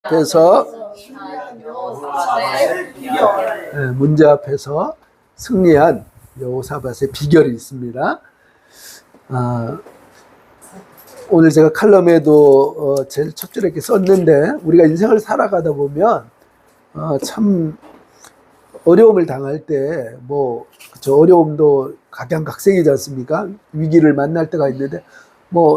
앞에서 문제 앞에서 승리한 여호사밧의 비결이 있습니다. 오늘 제가 칼럼에도 제일 첫 줄에 이렇게 썼는데, 우리가 인생을 살아가다 보면 참 어려움을 당할 때 저 어려움도 각양각색이지 않습니까? 위기를 만날 때가 있는데,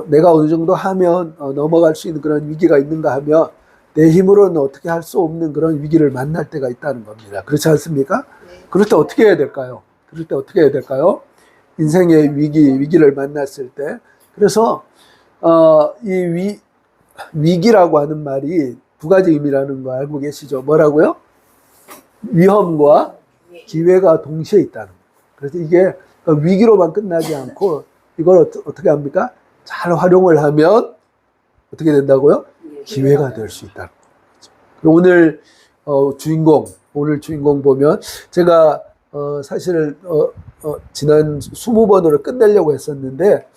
내가 어느 정도 하면 넘어갈 수 있는 그런 위기가 있는가 하면 내 힘으로는 어떻게 할 수 없는 그런 위기를 만날 때가 있다는 겁니다. 그렇지 않습니까? 네. 그럴 때 어떻게 해야 될까요? 인생의 위기를 만났을 때. 그래서 이 위기라고 하는 말이 두 가지 의미라는 거 알고 계시죠? 뭐라고요? 위험과 기회가 동시에 있다는 거예요. 그래서 이게 위기로만 끝나지 않고 이걸 어떻게 합니까? 잘 활용을 하면 어떻게 된다고요? 기회가 될 수 있다는 거죠. 오늘 주인공 보면, 제가 사실 지난 20번으로 끝내려고 했었는데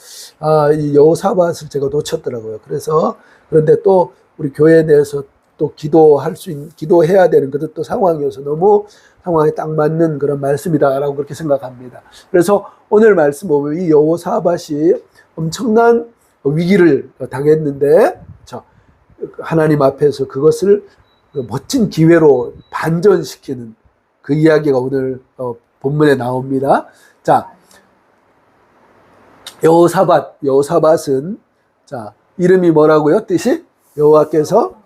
이 여호사밧을 제가 놓쳤더라고요. 그런데 또 우리 교회에 대해서 또 기도해야 되는 그런 또 상황이어서 너무 상황에 딱 맞는 그런 말씀이다라고 그렇게 생각합니다. 그래서 오늘 말씀 보면 이 여호사밧이 엄청난 위기를 당했는데, 하나님 앞에서 그것을 멋진 기회로 반전시키는 그 이야기가 오늘 본문에 나옵니다. 자, 여호사밧은 이름이 뭐라고요? 뜻이? 여호와께서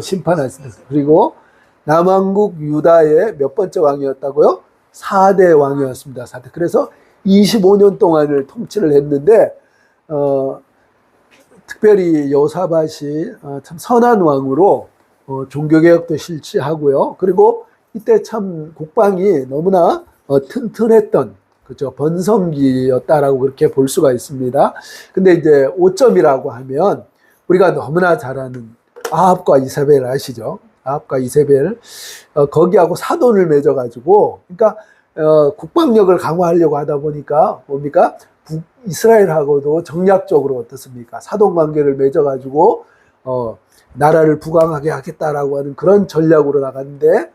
심판하신다. 그리고 남왕국 유다의 몇 번째 왕이었다고요? 4대 왕이었습니다. 4대. 그래서 25년 동안을 통치를 했는데 특별히 여호사밧이 참 선한 왕으로 종교개혁도 실시하고요. 그리고 이때 참 국방이 너무나 튼튼했던, 그죠, 번성기였다라고 그렇게 볼 수가 있습니다. 근데 이제 오점이라고 하면 우리가 너무나 잘 아는 아합과 이세벨 아시죠? 아합과 이세벨, 거기하고 사돈을 맺어가지고, 그러니까 국방력을 강화하려고 하다 보니까 뭡니까? 이스라엘하고도 정략적으로 어떻습니까? 사돈 관계를 맺어가지고 나라를 부강하게 하겠다라고 하는 그런 전략으로 나갔는데,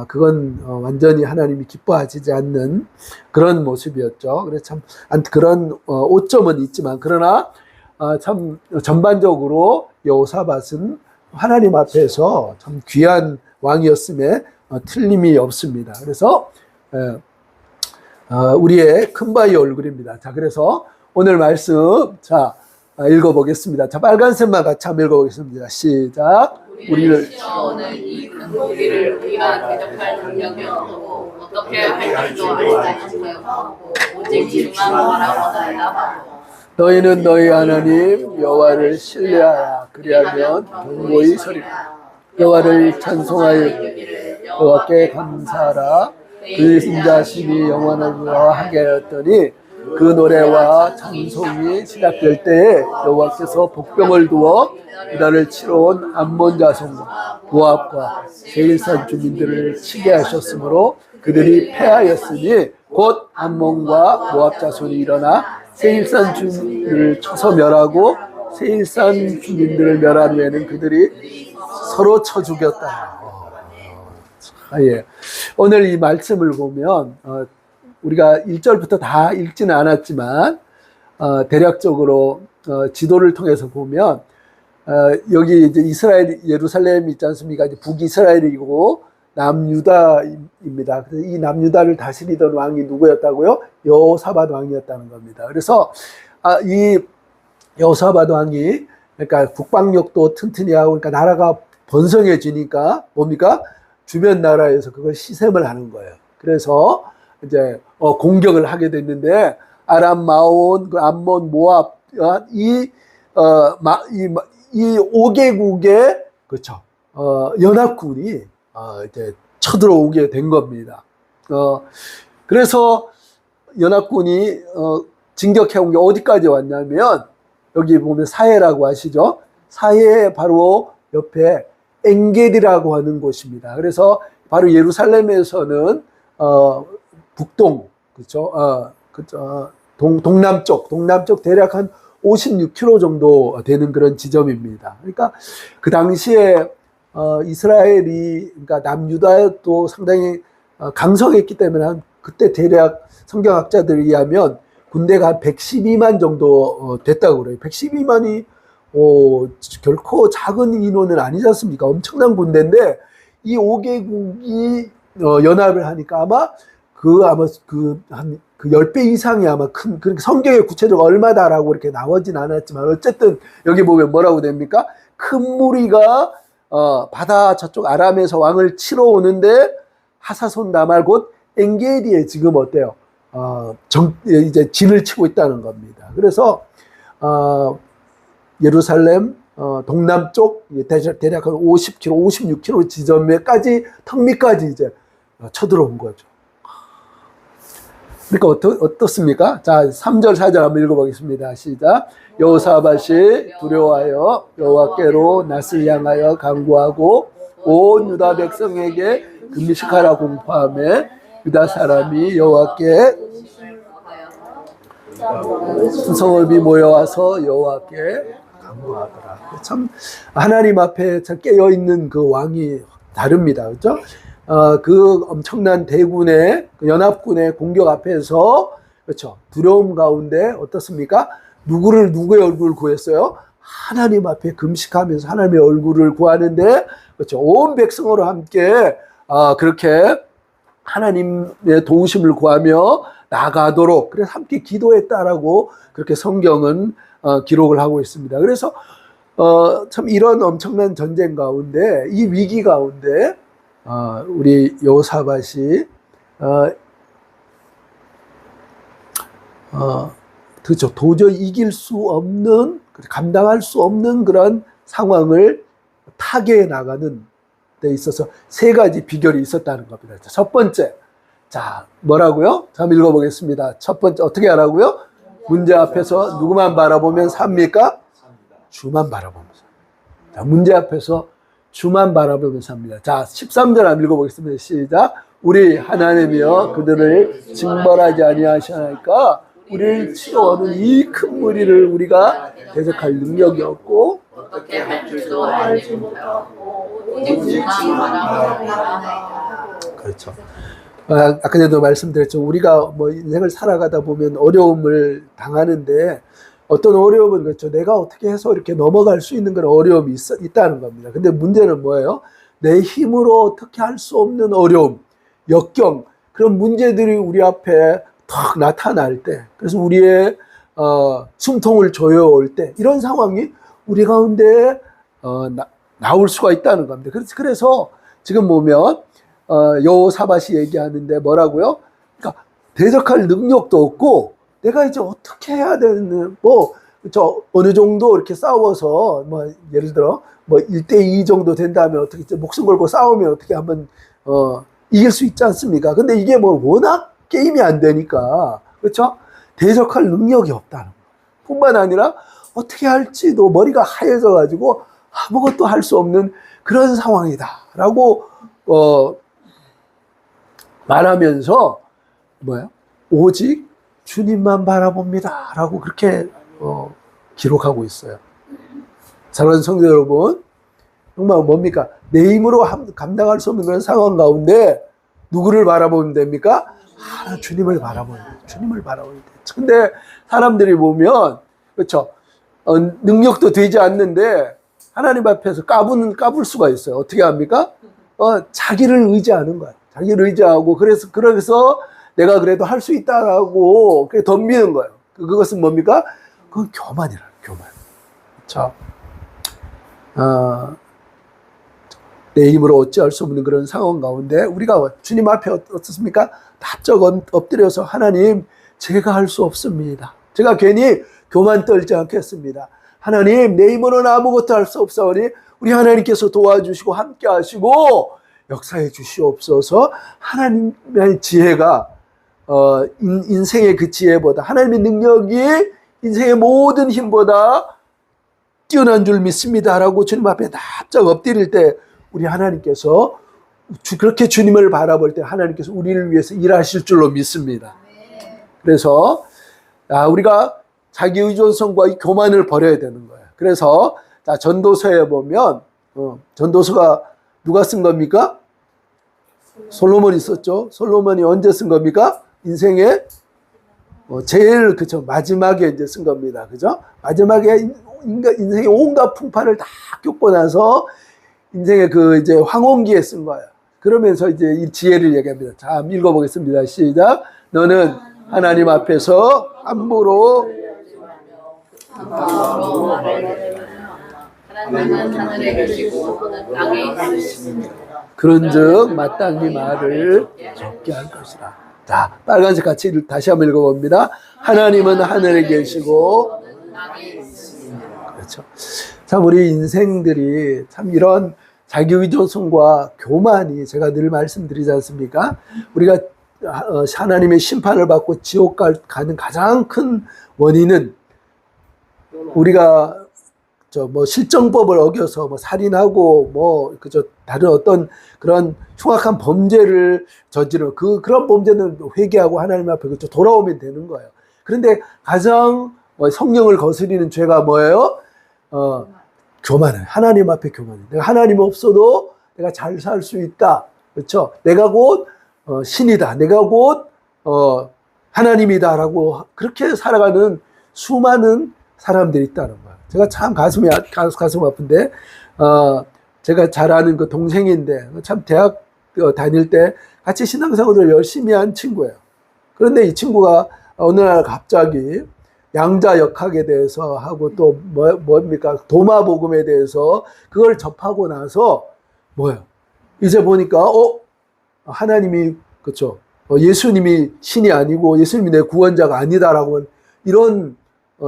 그건 완전히 하나님이 기뻐하시지 않는 그런 모습이었죠. 그래서 참 그런 오점은 있지만, 그러나 참 전반적으로 여호사밧은 하나님 앞에서 참 귀한 왕이었음에 틀림이 없습니다. 그래서 우리의 큰바위 얼굴입니다. 자, 그래서 오늘 말씀 읽어보겠습니다. 자, 빨간색만 같이 한번 읽어보겠습니다. 시작. 우리를 시험하는 이 큰 무기를 우리가 대적할 능력이 없고 어떻게 할지도 알지 못하고 오직 중앙하라고 대답하고, 너희는 너희 하나님 여호와를 신뢰하라. 그리하면 경고히 서리라. 여호와를 찬송하여 여호와께 감사하라. 그 인자심이 영원하리라 하게 하였더니, 그 노래와 찬송이 시작될 때에 여호와께서 복병을 두어 이달을 치러 온 암몬 자손과 모압과 세일산 주민들을 치게 하셨으므로 그들이 패하였으니, 곧 암몬과 모압 자손이 일어나 세일산 주민들을 쳐서 멸하고 세일산 주민들을 멸한 후에는 그들이 서로 쳐 죽였다. 예. 오늘 이 말씀을 보면 우리가 1절부터 다 읽지는 않았지만 대략적으로 지도를 통해서 보면 여기 이제 이스라엘 예루살렘이 있지 않습니까? 이제 북이스라엘이고 남유다입니다. 그래서 이 남유다를 다스리던 왕이 누구였다고요? 여호사밧 왕이었다는 겁니다. 그래서 이 여호사밧 왕이, 그러니까 국방력도 튼튼히 하고, 그러니까 나라가 번성해지니까 뭡니까? 주변 나라에서 그걸 시샘을 하는 거예요. 그래서 이제 공격을 하게 됐는데, 아람, 마온, 암몬, 모압, 이 5개국의 그렇죠, 연합군이 이제 쳐들어오게 된 겁니다. 그래서 연합군이 진격해온 게 어디까지 왔냐면, 여기 보면 사해라고 아시죠? 사해 바로 옆에 엔게디라고 하는 곳입니다. 그래서 바로 예루살렘에서는 북동, 그렇죠? 동남쪽 대략 한 56km 정도 되는 그런 지점입니다. 그러니까 그 당시에 이스라엘이 그러니까 남유다도 상당히 강성했기 때문에 그때 대략 성경학자들에 의하면 군대가 한 112만 정도 됐다고 그래요. 112만이 결코 작은 인원은 아니지 않습니까? 엄청난 군대인데 이 5개국이 연합을 하니까 아마 한 10배 이상이 아마 큰, 그러니까 성경에 구체적으로 얼마다라고 이렇게 나오진 않았지만 어쨌든 여기 보면 뭐라고 됩니까? 큰 무리가 바다 저쪽 아람에서 왕을 치러 오는데 하사손 다말 곧 엔게디에 지금 어때요? 이제 진을 치고 있다는 겁니다. 그래서 예루살렘 동남쪽 대략 한 50km, 56km 지점에까지 턱 밑까지 이제 쳐들어온 거죠. 그러니까 어떻습니까? 자, 3절, 4절 한번 읽어보겠습니다. 시작. 여호사밧이 두려워하여 여호와께로 낯을 향하여 간구하고 온 유다 백성에게 금식하라 공포하며 유다 사람이 여호와께 성읍이 모여와서 여호와께 간구하더라. 참 하나님 앞에 깨어 있는 그 왕이 다릅니다. 그렇죠? 그 엄청난 대군의 그 연합군의 공격 앞에서 그렇죠? 두려움 가운데 어떻습니까? 누구의 얼굴을 구했어요? 하나님 앞에 금식하면서 하나님의 얼굴을 구하는데 그렇죠? 온 백성으로 함께 그렇게 하나님의 도우심을 구하며 나가도록 그래서 함께 기도했다라고 그렇게 성경은 기록을 하고 있습니다. 그래서 참 이런 엄청난 전쟁 가운데 이 위기 가운데 우리 여호사밧이 그렇죠. 도저히 이길 수 없는 감당할 수 없는 그런 상황을 타개해 나가는 데 있어서 세 가지 비결이 있었다는 겁니다. 첫 번째, 자 뭐라고요? 한번 읽어보겠습니다. 첫 번째 어떻게 하라고요? 문제 앞에서 누구만 바라보면 삽니까? 주만 바라보면서. 자, 문제 앞에서 주만 바라보면서 삽니다. 자, 13절 한번 읽어보겠습니다. 시작. 우리 하나님이여 그들을 징벌하지 아니하시나이까 우리를 치러오는 이 큰 무리를 우리가 대적할 능력이 없고 어떻게 할 줄도 알지 못하고 오직 주만 바라보라. 그렇죠. 아까 전에도 말씀드렸죠. 우리가 뭐 인생을 살아가다 보면 어려움을 당하는데 어떤 어려움은 그렇죠. 내가 어떻게 해서 이렇게 넘어갈 수 있는 그런 어려움이 있다는 겁니다. 근데 문제는 뭐예요? 내 힘으로 어떻게 할 수 없는 어려움, 역경, 그런 문제들이 우리 앞에 탁 나타날 때, 그래서 우리의 숨통을 조여올 때, 이런 상황이 우리 가운데 나올 수가 있다는 겁니다. 그래서 지금 보면 여호사밧이 얘기하는데 뭐라고요? 그러니까 대적할 능력도 없고 내가 이제 어떻게 해야 되는 어느 정도 이렇게 싸워서 예를 들어 1대2 정도 된다면 어떻게 목숨 걸고 싸우면 어떻게 한번 이길 수 있지 않습니까? 근데 이게 워낙 게임이 안 되니까 그렇죠? 대적할 능력이 없다는 거. 뿐만 아니라 어떻게 할지도 머리가 하얘져 가지고 아무것도 할 수 없는 그런 상황이다라고 말하면서 오직 주님만 바라봅니다 라고 그렇게 기록하고 있어요. 사랑하는 성도 여러분, 정말 뭡니까? 내 힘으로 감당할 수 없는 그런 상황 가운데 누구를 바라보면 됩니까? 주님을 바라보는 거예요. 주님을 바라보는 거예요. 근데 사람들이 보면 그렇죠? 능력도 되지 않는데 하나님 앞에서 까불 수가 있어요. 어떻게 합니까? 자기를 의지하는 거야. 자기를 의지하고 그래서 내가 그래도 할 수 있다라고 덤비는 거예요. 그것은 뭡니까? 그건 교만이라는 교만. 그렇죠? 내 힘으로 어찌할 수 없는 그런 상황 가운데 우리가 주님 앞에 어떻습니까? 납작 엎드려서 하나님 제가 할 수 없습니다. 제가 괜히 교만 떨지 않겠습니다. 하나님 내 힘으로는 아무것도 할 수 없사오니 우리 하나님께서 도와주시고 함께 하시고 역사해 주시옵소서. 하나님의 지혜가 인생의 그 지혜보다 하나님의 능력이 인생의 모든 힘보다 뛰어난 줄 믿습니다라고 주님 앞에 납작 엎드릴 때 우리 하나님께서 그렇게 주님을 바라볼 때 하나님께서 우리를 위해서 일하실 줄로 믿습니다. 그래서 우리가 자기 의존성과 이 교만을 버려야 되는 거예요. 그래서 자, 전도서에 보면 전도서가 누가 쓴 겁니까? 솔로몬이 썼죠. 솔로몬이 언제 쓴 겁니까? 인생의 제일 그죠 마지막에 이제 쓴 겁니다. 그죠? 마지막에 인생의 온갖 풍파를 다 겪고 나서 인생의 그 이제 황혼기에 쓴 거예요. 그러면서 이제 이 지혜를 얘기합니다. 자, 한번 읽어보겠습니다. 시작. 너는 하나님 앞에서 함부로 하나님은 하늘에 계시고 너는 땅에 있으십니다. 그런즉 마땅히 말을 적게 할 것이라. 자, 빨간색 같이 다시 한번 읽어봅니다. 하나님은 하늘에 계시고 그렇죠. 참 우리 인생들이 참 이런 자기 의존성과 교만이 제가 늘 말씀드리지 않습니까? 우리가 하나님의 심판을 받고 지옥 가는 가장 큰 원인은 우리가 뭐 실정법을 어겨서 뭐 살인하고 뭐 그저 다른 어떤 그런 흉악한 범죄를 저지르는 그런 범죄는 회개하고 하나님 앞에 그저 돌아오면 되는 거예요. 그런데 가장 성령을 거스리는 죄가 뭐예요? 교만해. 하나님 앞에 교만해. 내가 하나님 없어도 내가 잘 살 수 있다. 그렇죠? 내가 곧 신이다. 내가 곧 하나님이다라고 그렇게 살아가는 수많은 사람들이 있다는 거예요. 제가 참 가슴 아픈데 제가 잘 아는 그 동생인데 참 대학 다닐 때 같이 신앙생활을 열심히 한 친구예요. 그런데 이 친구가 어느 날 갑자기 양자역학에 대해서 하고 또 뭡니까 도마복음에 대해서 그걸 접하고 나서 뭐예요? 이제 보니까 하나님이 그렇죠. 예수님이 신이 아니고 예수님이 내 구원자가 아니다라고 이런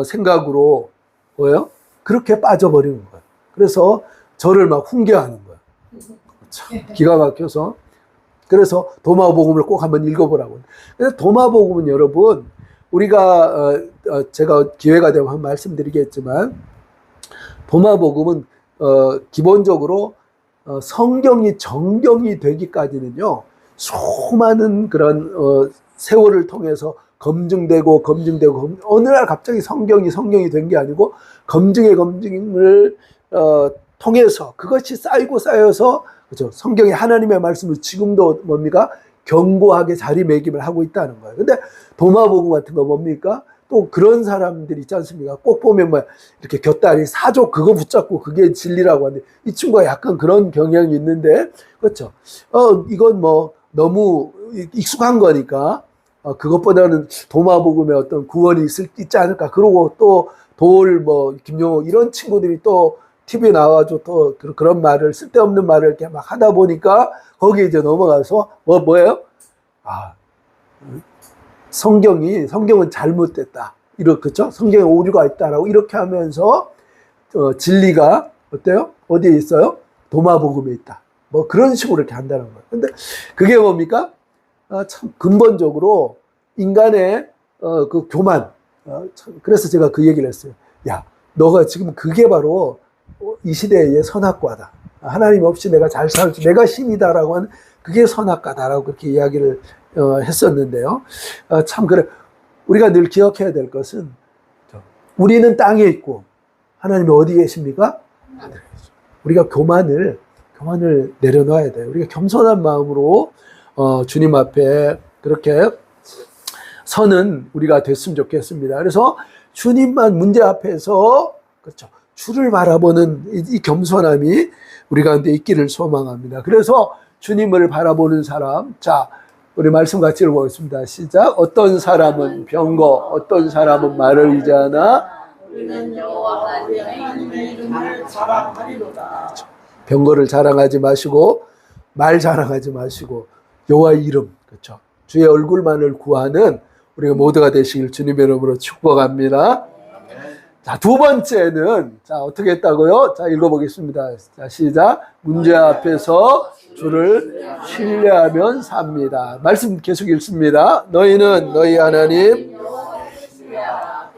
생각으로 뭐예요? 그렇게 빠져버리는 거예요. 그래서 저를 막 훈계하는 거예요. 참 기가 막혀서. 그래서 도마복음을 꼭 한번 읽어보라고. 그래서 도마복음은 여러분 우리가 제가 기회가 되면 한번 말씀드리겠지만 도마복음은 기본적으로 성경이 정경이 되기까지는요 수많은 그런 세월을 통해서 검증되고 어느 날 갑자기 성경이 된 게 아니고 검증을 통해서 그것이 쌓여서 그렇죠. 성경의 하나님의 말씀을 지금도 뭡니까? 견고하게 자리매김을 하고 있다는 거예요. 근데 도마복음 같은 거 뭡니까? 또 그런 사람들이 있지 않습니까? 꼭 보면 뭐 이렇게 곁다리 사족 그거 붙잡고 그게 진리라고 하는데 이 친구가 약간 그런 경향이 있는데 그렇죠. 이건 뭐 너무 익숙한 거니까 그것보다는 도마복음에 어떤 구원이 있지 않을까. 그러고 또 김용호 이런 친구들이 또 TV에 나와가지고 또 그런 말을 쓸데없는 말을 이렇게 막 하다 보니까 거기에 이제 넘어가서 뭐예요? 성경은 잘못됐다. 그렇죠? 성경에 오류가 있다라고 이렇게 하면서 진리가 어때요? 어디에 있어요? 도마복음에 있다. 뭐 그런 식으로 이렇게 한다는 거예요. 근데 그게 뭡니까? 참 근본적으로 인간의 그 교만. 그래서 제가 그 얘기를 했어요. 야, 너가 지금 그게 바로 이 시대의 선악과다. 하나님 없이 내가 잘 살지, 내가 신이다라고 하는 그게 선악과다라고 그렇게 이야기를 했었는데요. 참 그래. 우리가 늘 기억해야 될 것은 우리는 땅에 있고 하나님이 어디 계십니까? 하늘에 계십니다. 우리가 교만을 내려놔야 돼요. 우리가 겸손한 마음으로 주님 앞에 그렇게 서는 우리가 됐으면 좋겠습니다. 그래서 주님만 문제 앞에서 그렇죠. 주를 바라보는 이 겸손함이 우리 가운데 있기를 소망합니다. 그래서 주님을 바라보는 사람, 자, 우리 말씀 같이 읽어보겠습니다. 시작. 어떤 사람은 병거, 어떤 사람은 말을 의지하나 우리는 여호와 하나님의 이름을 자랑하리로다. 병거를 자랑하지 마시고 말 자랑하지 마시고 여호와의 이름, 그렇죠. 주의 얼굴만을 구하는 우리가 모두가 되시길 주님의 이름으로 축복합니다. 자, 두 번째는 자 어떻게 했다고요? 자 읽어보겠습니다. 자 시작. 문제 앞에서 주를 신뢰하면 삽니다. 말씀 계속 읽습니다. 너희는 너희 하나님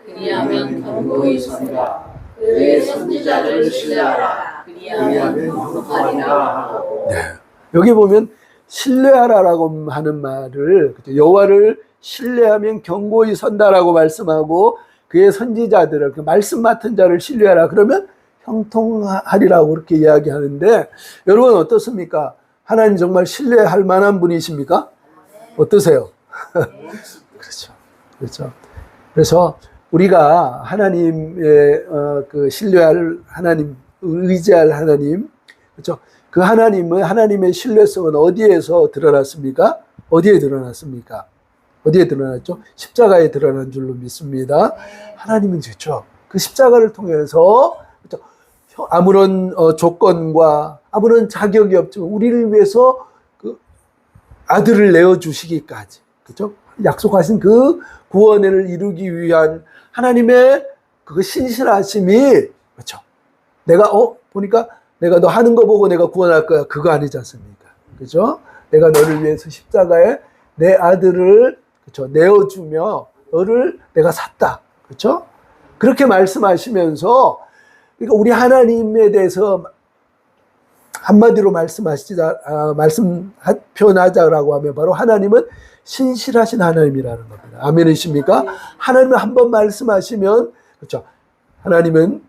그리하면 견고히 선다. 그의 선지자를 신뢰하라. 그리하면 구속하리라. 네. 여기 보면 신뢰하라라고 하는 말을 여호와를 신뢰하면 견고히 선다라고 말씀하고 그의 선지자들을 그 말씀 맡은 자를 신뢰하라. 그러면 형통하리라고 그렇게 이야기하는데 여러분 어떻습니까? 하나님 정말 신뢰할 만한 분이십니까? 어떠세요? 그렇죠. 그렇죠. 그래서 우리가 하나님의 그 신뢰할 하나님, 의지할 하나님, 그렇죠. 그 하나님은 하나님의 신뢰성은 어디에서 드러났습니까? 어디에 드러났습니까? 어디에 드러났죠? 십자가에 드러난 줄로 믿습니다. 하나님은 그렇죠. 그 십자가를 통해서 그렇죠. 아무런 조건과 아무런 자격이 없지만 우리를 위해서 그 아들을 내어 주시기까지 그렇죠? 약속하신 그 구원을 이루기 위한 하나님의 그 신실하심이 그렇죠. 내가 보니까 내가 너 하는 거 보고 내가 구원할 거야 그거 아니지 않습니까? 그렇죠? 내가 너를 위해서 십자가에 내 아들을 그렇죠? 내어 주며 너를 내가 샀다. 그렇죠? 그렇게 말씀하시면서 그러니까 우리 하나님에 대해서 한마디로 표현하자라고 하면 바로 하나님은 신실하신 하나님이라는 겁니다. 아멘이십니까? 하나님은 한번 말씀하시면 그렇죠. 하나님은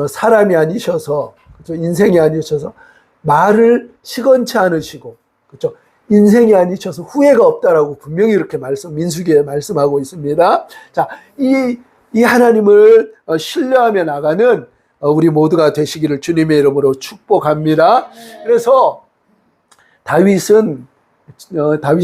사람이 아니셔서 그렇죠. 인생이 아니셔서 말을 시건치 않으시고 그렇죠. 인생이 아니셔서 후회가 없다라고 분명히 이렇게 민수기에 말씀하고 있습니다. 자, 이 하나님을 신뢰하며 나가는 우리 모두가 되시기를 주님의 이름으로 축복합니다. 그래서 다윗이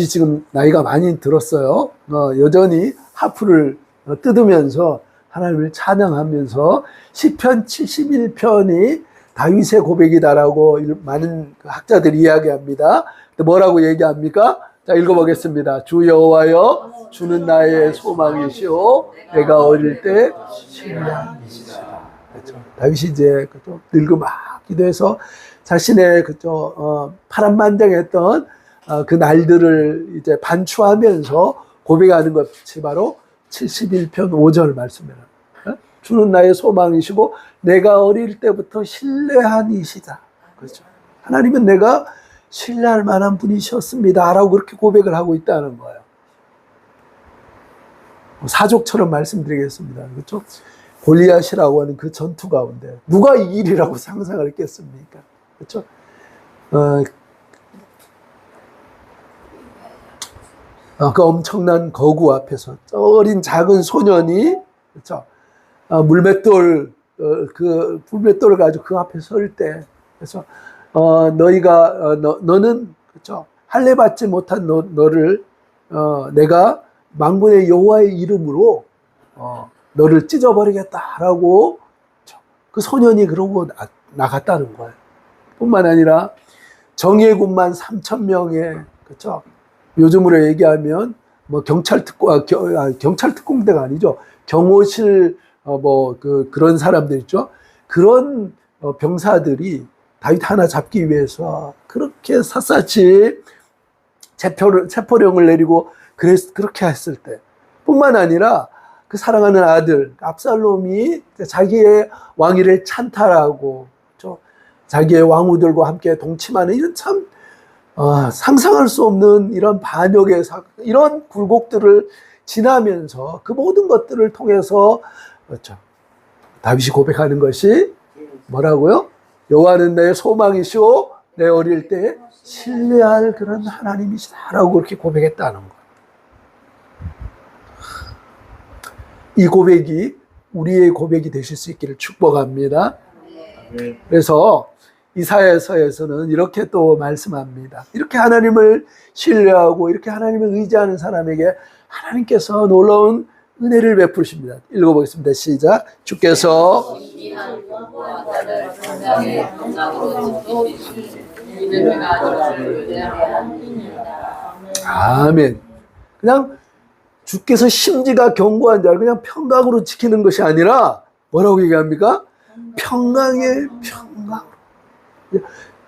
지금 나이가 많이 들었어요. 여전히 하프를 뜯으면서 하나님을 찬양하면서 시편 71편이 다윗의 고백이다라고 많은 학자들이 이야기합니다. 뭐라고 얘기합니까? 자, 읽어보겠습니다. 주 여호와여, 주는 나의 소망이시오. 내가 어릴 때 신랑이시라. 그렇죠. 다윗이 이제 늙고 막 기도해서 자신의 파란만장했던 그 날들을 이제 반추하면서 고백하는 것이 바로 71편 5절 말씀입니다. 주는 나의 소망이시고 내가 어릴 때부터 신뢰한 이시다. 그렇죠. 하나님은 내가 신뢰할 만한 분이셨습니다. 라고 그렇게 고백을 하고 있다는 거예요. 사족처럼 말씀드리겠습니다. 그렇죠. 골리앗이라고 하는 그 전투 가운데 누가 이기리라고 상상을 했겠습니까? 그렇죠? 그 엄청난 거구 앞에서 어린 작은 소년이 그렇죠? 물맷돌을 가지고 그 앞에 설 때 그래서 너는 그렇죠? 할례 받지 못한 너를 내가 만군의 여호와의 이름으로 너를 찢어버리겠다라고 그 소년이 그러고 나갔다는 거예요. 뿐만 아니라 정예군만 3,000명의 그렇죠. 요즘으로 얘기하면 뭐 경찰특공대가 아니죠. 경호실 그런 사람들 있죠. 그런 병사들이 다윗 하나 잡기 위해서 그렇게 샅샅이 체포령을 내리고 그렇게 했을 때 뿐만 아니라 그 사랑하는 아들 압살롬이 자기의 왕위를 찬탈하고 그렇죠? 자기의 왕후들과 함께 동침하는 이런 참 상상할 수 없는 이런 반역의 이런 굴곡들을 지나면서 그 모든 것들을 통해서 그렇죠? 다윗이 고백하는 것이 뭐라고요? 여호와는 내 소망이시오 내 어릴 때 신뢰할 그런 하나님이시다라고 그렇게 고백했다는 거예요. 이 고백이 우리의 고백이 되실 수 있기를 축복합니다. 그래서 이사야서에서는 이렇게 또 말씀합니다. 이렇게 하나님을 신뢰하고 이렇게 하나님을 의지하는 사람에게 하나님께서 놀라운 은혜를 베푸십니다. 읽어보겠습니다. 시작. 주께서 아멘. 그냥 주께서 심지가 견고한 자를 그냥 평강으로 지키는 것이 아니라 뭐라고 얘기합니까?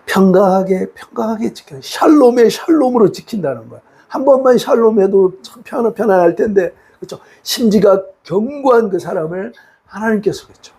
평강하게 지켜. 샬롬으로 지킨다는 거야. 한 번만 샬롬해도 참 편안할 텐데, 그렇죠? 심지가 견고한 그 사람을 하나님께서 그렇죠.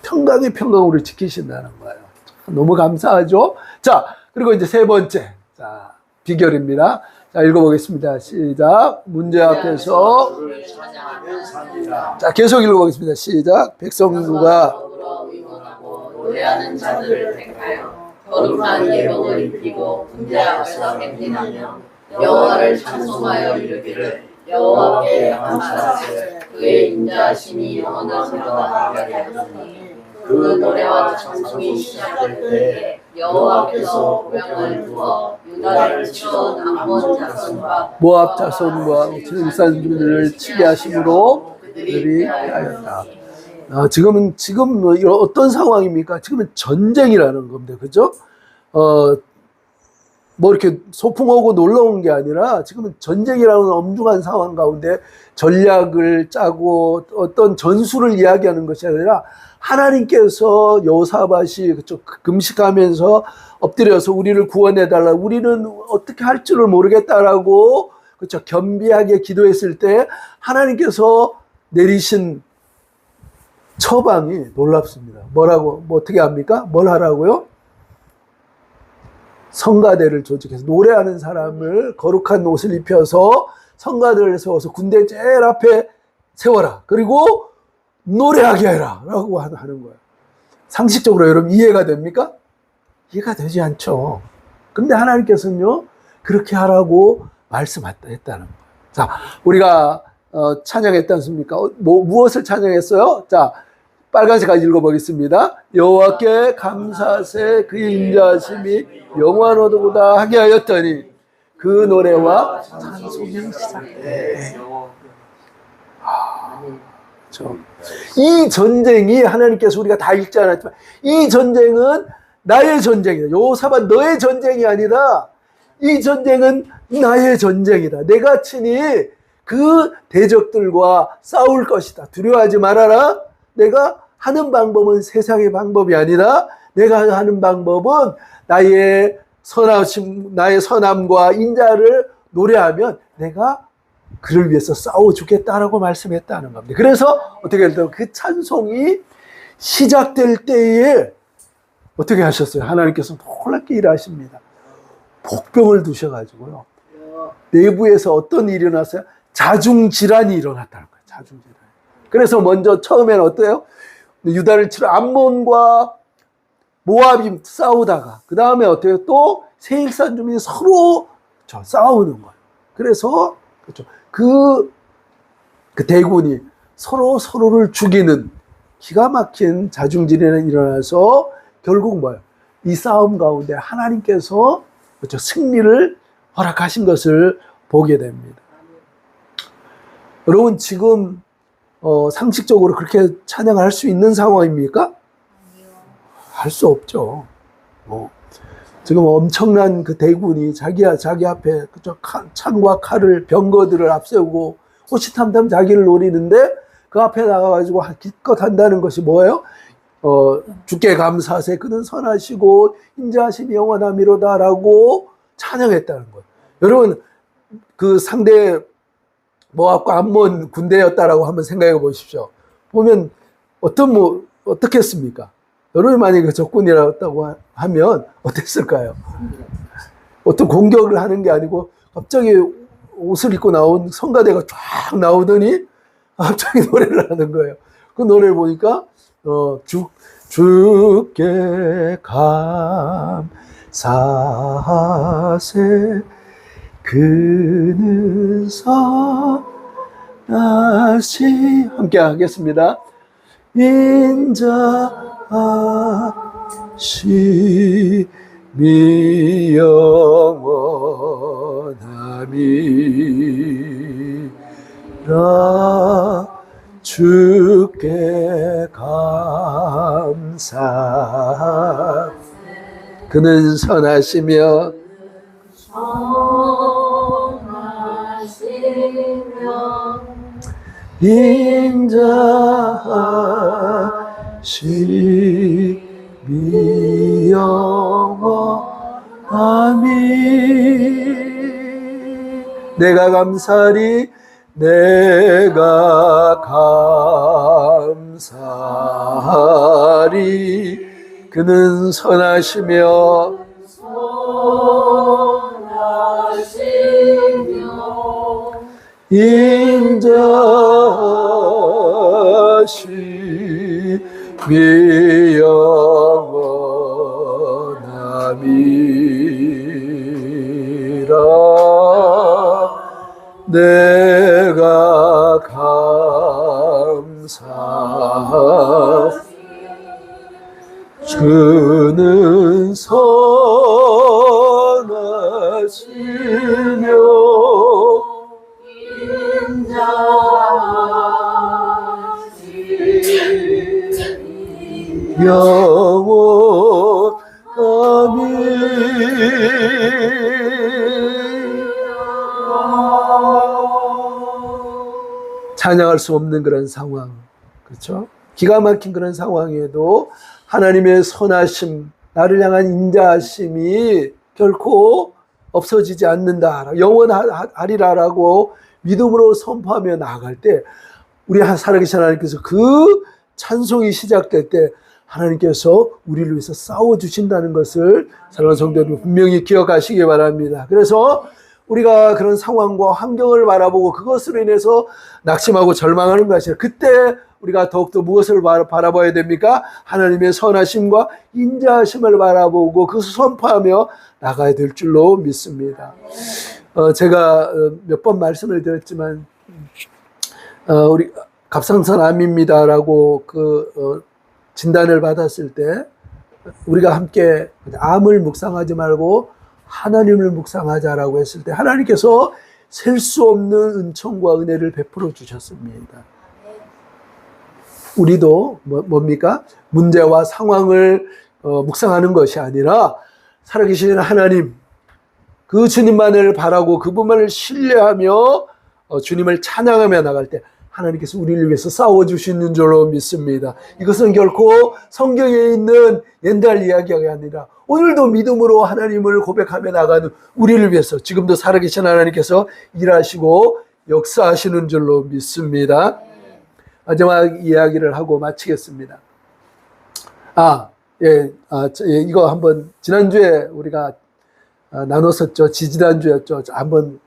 평강으로 지키신다는 거예요. 너무 감사하죠? 자, 그리고 이제 세 번째, 자, 비결입니다. 자, 읽어보겠습니다. 시작. 문제 앞에서. 주를 찬양하는 삶이라. 자, 계속 읽어보겠습니다. 시작. 백성과 더불어 의논하고 노래하는 자들을 택하여 거룩한 예복을 입히고 군대 앞에서 행진하며 여호와를 찬송하여 이르기를 여호와께 감사하시되 그의 인자하심이 영원하시로다 하게 하였으니 그 노래와 찬송이 시작될 때에 여호와께서 고향을 두어 유다를 치러 남원 자손과 모압 자손과 일산중들을 치게 하심으로 그들이 하였다. 지금 뭐 이런 어떤 상황입니까? 지금은 전쟁이라는 겁니다. 그죠? 뭐 이렇게 소풍 오고 놀러 온 게 아니라 지금은 전쟁이라는 엄중한 상황 가운데 전략을 짜고 어떤 전술을 이야기하는 것이 아니라 하나님께서 여호사밧이 그쪽 금식하면서 엎드려서 우리를 구원해달라, 우리는 어떻게 할 줄을 모르겠다라고 그렇죠, 겸비하게 기도했을 때 하나님께서 내리신 처방이 놀랍습니다. 뭐라고, 뭐 어떻게 합니까? 뭘 하라고요? 성가대를 조직해서 노래하는 사람을 거룩한 옷을 입혀서 성가대를 세워서 군대 제일 앞에 세워라. 그리고 노래하게 해라. 라고 하는 거예요. 상식적으로 여러분 이해가 됩니까? 이해가 되지 않죠. 근데 하나님께서는요, 그렇게 하라고 말씀했다는 거예요. 자, 우리가 찬양했지 않습니까? 무엇을 찬양했어요? 자, 빨간색까지 읽어보겠습니다. 여호와께 감사세 그 인자하심이 영원하도다 하게 하였더니 그 노래와 찬송이 시작돼. 이 전쟁이 하나님께서 우리가 다 읽지 않았지만 이 전쟁은 나의 전쟁이다. 여호사밧 너의 전쟁이 아니다. 이 전쟁은 나의 전쟁이다. 내가 친히 그 대적들과 싸울 것이다. 두려워하지 말아라. 내가 하는 방법은 세상의 방법이 아니다. 내가 하는 방법은 나의 선함과 인자를 노래하면 내가 그를 위해서 싸워주겠다라고 말씀했다는 겁니다. 그래서 어떻게 했어요? 그 찬송이 시작될 때에 어떻게 하셨어요? 하나님께서 놀랍게 일하십니다. 복병을 두셔가지고요. 내부에서 어떤 일이 일어났어요? 자중질환이 일어났다는 거예요. 자중질환. 그래서 먼저 처음에는 어때요? 유다를 치러 암몬과 모압이 싸우다가 그 다음에 어때요? 또 세일산 주민이 서로 싸우는 거예요. 그래서 그렇죠. 그 대군이 서로를 죽이는 기가 막힌 자중질환이 일어나서 결국 뭐예요? 이 싸움 가운데 하나님께서 그렇죠. 승리를 허락하신 것을 보게 됩니다. 여러분 지금 상식적으로 그렇게 찬양할 수 있는 상황입니까? 할 수 없죠. 지금 엄청난 그 대군이 자기 앞에 그죠, 창과 칼을 병거들을 앞세우고 호시탐탐 자기를 노리는데 그 앞에 나가가지고 기껏 한다는 것이 뭐예요? 주께 감사하세 그는 선하시고 인자하심이 영원하미로다라고 찬양했다는 거예요. 여러분 그 상대 모압과 암몬 군대였다라고 한번 생각해 보십시오. 보면 어떻게 했습니까? 여러분이 만약에 그 적군이라고 하면 어땠을까요? 어떤 공격을 하는 게 아니고 갑자기 옷을 입고 나온 성가대가 쫙 나오더니 갑자기 노래를 하는 거예요. 그 노래를 보니까 주께 감사하세 그는 선하시 함께 하겠습니다. 인자하심이 영원함이라 주께 감사 그는 선하시며 인자하심이 영원하미 내가 감사리 내가 감사리 그는 선하시며 선하시며 인자심이 영원함이라 내가 감사 주는 선하시며 찬양할 수 없는 그런 상황, 그렇죠? 기가 막힌 그런 상황에도 하나님의 선하심, 나를 향한 인자하심이 결코 없어지지 않는다, 영원하리라라고 믿음으로 선포하며 나아갈 때 우리 살아계신 하나님께서 그 찬송이 시작될 때 하나님께서 우리를 위해서 싸워주신다는 것을 사랑하는 성도 여러분 분명히 기억하시기 바랍니다. 그래서 우리가 그런 상황과 환경을 바라보고 그것으로 인해서 낙심하고 절망하는 것이 아니라 그때 우리가 더욱더 무엇을 바라봐야 됩니까? 하나님의 선하심과 인자하심을 바라보고 그것을 선포하며 나가야 될 줄로 믿습니다. 제가 몇 번 말씀을 드렸지만 우리 갑상선암입니다라고 진단을 받았을 때 우리가 함께 암을 묵상하지 말고 하나님을 묵상하자라고 했을 때 하나님께서 셀 수 없는 은총과 은혜를 베풀어 주셨습니다. 우리도 뭡니까? 문제와 상황을 묵상하는 것이 아니라 살아계신 하나님, 그 주님만을 바라고 그분만을 신뢰하며 주님을 찬양하며 나갈 때 하나님께서 우리를 위해서 싸워주시는 줄로 믿습니다. 이것은 결코 성경에 있는 옛날 이야기가 아니라 오늘도 믿음으로 하나님을 고백하며 나가는 우리를 위해서 지금도 살아계신 하나님께서 일하시고 역사하시는 줄로 믿습니다. 마지막 이야기를 하고 마치겠습니다. 이거 한번 지난주에 우리가 나눴었죠. 지지난주였죠. 한번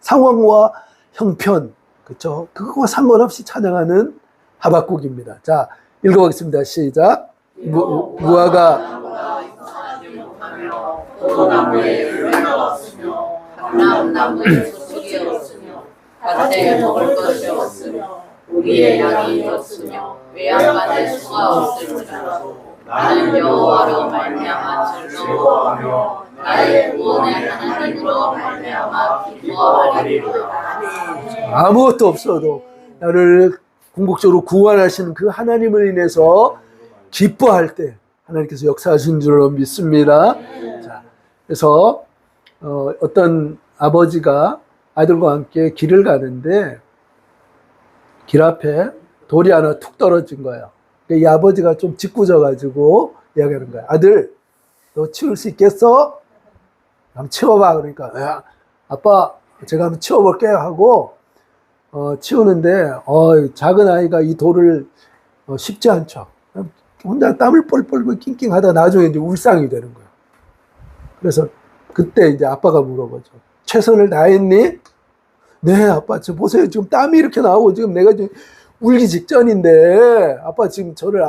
상황과 형편, 그렇죠? 그거와 상관없이 찬양하는 하박국입니다. 자, 읽어보겠습니다. 시작. 무화과 포도나무에 열매가 없으며 감람나무에 소식이 없으며 밭에 먹을 것이 없으며 우리의 양이 없으며 외양간에 수가 없을지라도 나는 여호와로 말미암아 즐거워하며 나의 구원의 하나님으로 말미암아 기뻐하리로다. 아무것도 없어도 나를 궁극적으로 구원하시는 그 하나님을 인해서 기뻐할 때 하나님께서 역사하신 줄로 믿습니다. 자, 그래서 어떤 아버지가 아들과 함께 길을 가는데 길 앞에 돌이 하나 툭 떨어진 거예요. 이 아버지가 좀 짓궂어가지고 이야기하는 거예요. 아들, 너 치울 수 있겠어? 한번 치워봐. 그러니까, 야, 아빠, 제가 한번 치워볼게요 하고 치우는데 작은 아이가 이 돌을 쉽지 않죠. 혼자 땀을 뻘뻘 낑낑 하다 나중에 이제 울상이 되는 거예요. 그래서 그때 이제 아빠가 물어보죠. 최선을 다했니? 네, 아빠, 저 보세요. 지금 땀이 이렇게 나오고 지금 내가 지금 울기 직전인데 아빠 지금 저를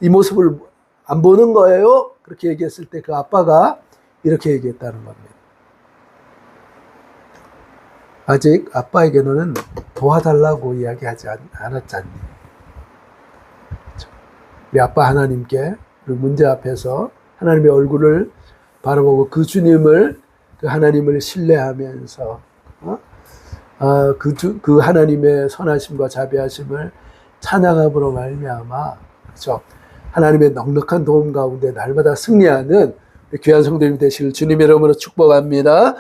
이 모습을 안 보는 거예요? 그렇게 얘기했을 때 그 아빠가 이렇게 얘기했다는 겁니다. 아직 아빠에게는 도와달라고 이야기하지 않았잖니. 우리 아빠 하나님께 우리 문제 앞에서 하나님의 얼굴을 바라보고 그 하나님을 신뢰하면서 그 하나님의 선하심과 자비하심을 찬양함으로 말미암아, 그렇죠? 하나님의 넉넉한 도움 가운데 날마다 승리하는 귀한 성도님 되시길 주님의 이름으로 축복합니다.